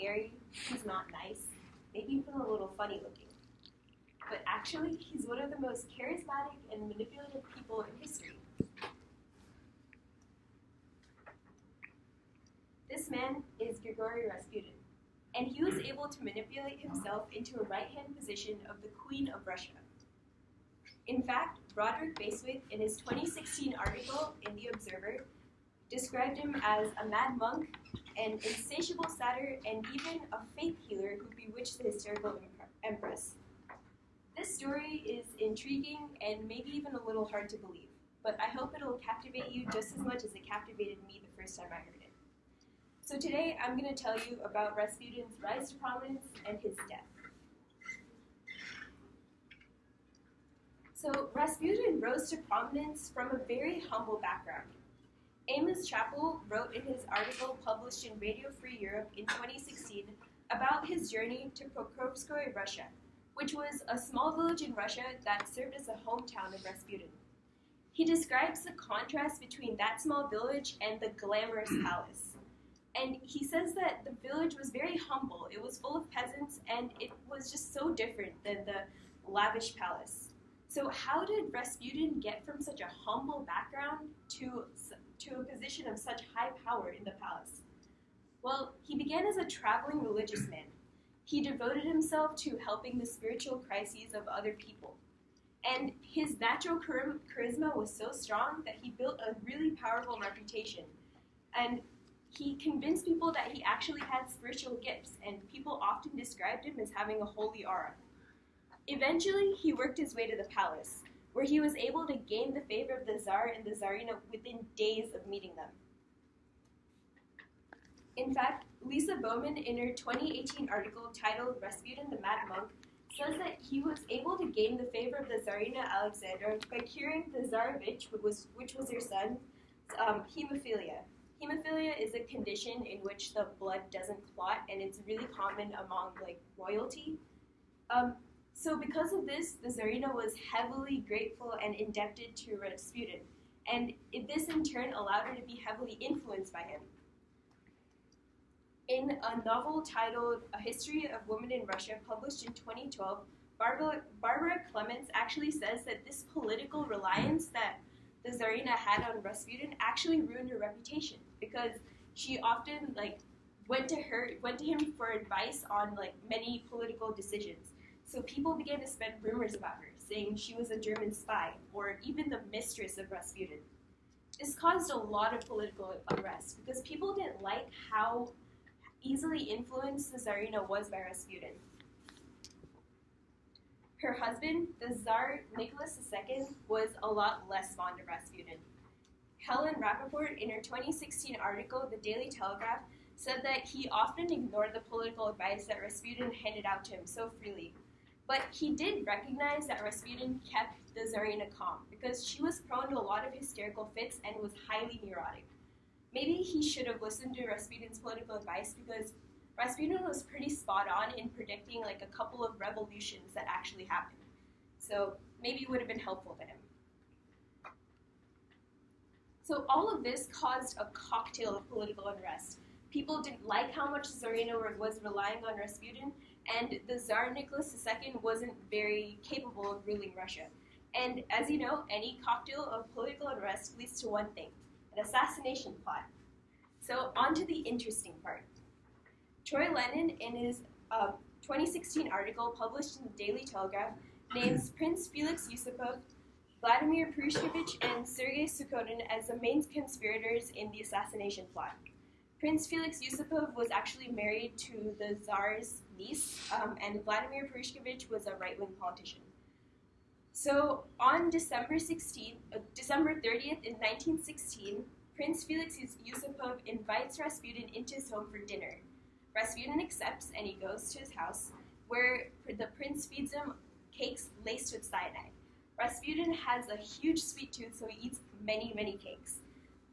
scary, he's not nice, maybe even a little funny looking. But actually, he's one of the most charismatic and manipulative people in history. This man is Grigory Rasputin, and he was able to manipulate himself into a right-hand position of the Queen of Russia. In fact, Broderick Basewith, in his 2016 article in The Observer, described him as a mad monk, an insatiable satyr, and even a faith healer who bewitched the hysterical empress. This story is intriguing and maybe even a little hard to believe, but I hope it'll captivate you just as much as it captivated me the first time I heard it. So today I'm going to tell you about Rasputin's rise to prominence and his death. So Rasputin rose to prominence from a very humble background. Amos Chappell wrote in his article published in Radio Free Europe in 2016 about his journey to Pokrovskoye, Russia, which was a small village in Russia that served as a hometown of Rasputin. He describes the contrast between that small village and the glamorous palace. And he says that the village was very humble, it was full of peasants, and it was just so different than the lavish palace. So how did Rasputin get from such a humble background to a position of such high power in the palace? Well, he began as a traveling religious man. He devoted himself to helping the spiritual crises of other people. And his natural charisma was so strong that he built a really powerful reputation. And he convinced people that he actually had spiritual gifts, and people often described him as having a holy aura. Eventually, he worked his way to the palace, where he was able to gain the favor of the Tsar and the Tsarina within days of meeting them. In fact, Lisa Bowman, in her 2018 article titled Rasputin the Mad Monk, says that he was able to gain the favor of the Tsarina Alexandra by curing the Tsarevich, which was her son, hemophilia. Hemophilia is a condition in which the blood doesn't clot, and it's really common among royalty. So because of this, the Tsarina was heavily grateful and indebted to Rasputin, and this in turn allowed her to be heavily influenced by him. In a novel titled A History of Women in Russia, published in 2012, Barbara Clements actually says that this political reliance that the Tsarina had on Rasputin actually ruined her reputation, because she often went to him for advice on many political decisions. So people began to spread rumors about her, saying she was a German spy, or even the mistress of Rasputin. This caused a lot of political unrest, because people didn't like how easily influenced the Tsarina was by Rasputin. Her husband, the Tsar Nicholas II, was a lot less fond of Rasputin. Helen Rappaport, in her 2016 article, The Daily Telegraph, said that he often ignored the political advice that Rasputin handed out to him so freely. But he did recognize that Rasputin kept the Tsarina calm, because she was prone to a lot of hysterical fits and was highly neurotic. Maybe he should have listened to Rasputin's political advice, because Rasputin was pretty spot on in predicting a couple of revolutions that actually happened. So maybe it would have been helpful to him. So all of this caused a cocktail of political unrest. People didn't like how much the Tsarina was relying on Rasputin, and the Tsar Nicholas II wasn't very capable of ruling Russia. And as you know, any cocktail of political unrest leads to one thing: an assassination plot. So on to the interesting part. Troy Lennon, in his 2016 article published in the Daily Telegraph, names Prince Felix Yusupov, Vladimir Prushkevich, and Sergei Sukhodin as the main conspirators in the assassination plot. Prince Felix Yusupov was actually married to the Tsar's niece, and Vladimir Prushkevich was a right-wing politician. So on December 30th in 1916, Prince Felix Yusupov invites Rasputin into his home for dinner. Rasputin accepts, and he goes to his house, where the prince feeds him cakes laced with cyanide. Rasputin has a huge sweet tooth, so he eats many, many cakes.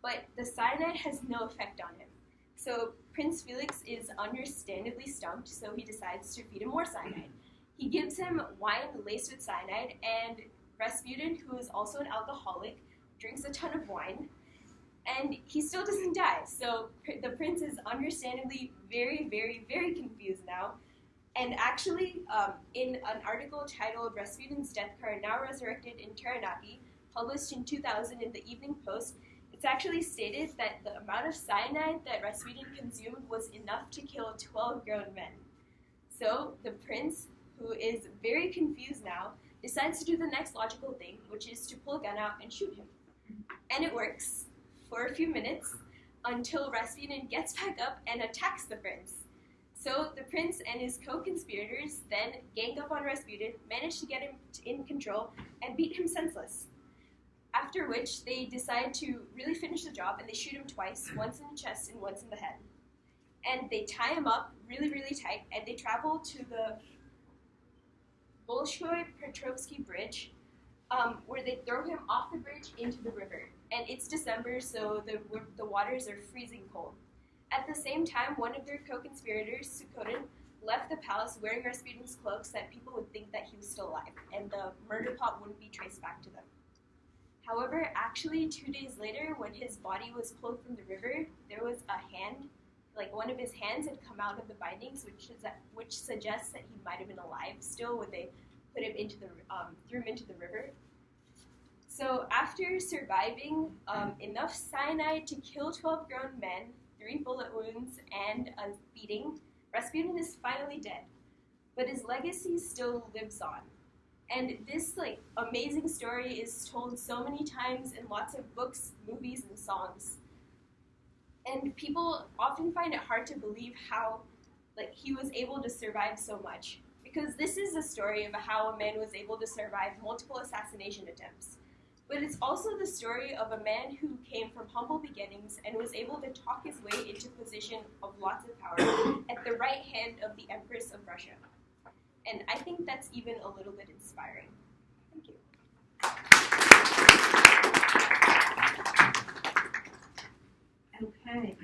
But the cyanide has no effect on him. So Prince Felix is understandably stumped, so he decides to feed him more cyanide. He gives him wine laced with cyanide, and Rasputin, who is also an alcoholic, drinks a ton of wine. And he still doesn't die. So the prince is understandably very, very, very confused now. And actually, in an article titled Rasputin's Death Card Now Resurrected in Taranaki, published in 2000 in the Evening Post, it's actually stated that the amount of cyanide that Rasputin consumed was enough to kill 12 grown men. So the prince, who is very confused now, decides to do the next logical thing, which is to pull a gun out and shoot him. And it works for a few minutes until Rasputin gets back up and attacks the prince. So the prince and his co-conspirators then gang up on Rasputin, manage to get him in control, and beat him senseless. After which, they decide to really finish the job, and they shoot him twice, once in the chest and once in the head. And they tie him up really, really tight, and they travel to the Bolshoi Petrovsky Bridge, where they throw him off the bridge into the river. And it's December, so the waters are freezing cold. At the same time, one of their co-conspirators, Sukhodin, left the palace wearing Rasputin's cloak so that people would think that he was still alive, and the murder plot wouldn't be traced back to them. However, actually 2 days later, when his body was pulled from the river, there was a hand, like one of his hands had come out of the bindings, which suggests that he might have been alive still when they put him into threw him into the river. So after surviving enough cyanide to kill 12 grown men, 3 bullet wounds, and a beating, Rasputin is finally dead. But his legacy still lives on. And this amazing story is told so many times in lots of books, movies, and songs. And people often find it hard to believe how he was able to survive so much. Because this is a story of how a man was able to survive multiple assassination attempts. But it's also the story of a man who came from humble beginnings and was able to talk his way into a position of lots of power at the right hand of the Empress of Russia. And I think that's even a little bit inspiring. Thank you. Okay.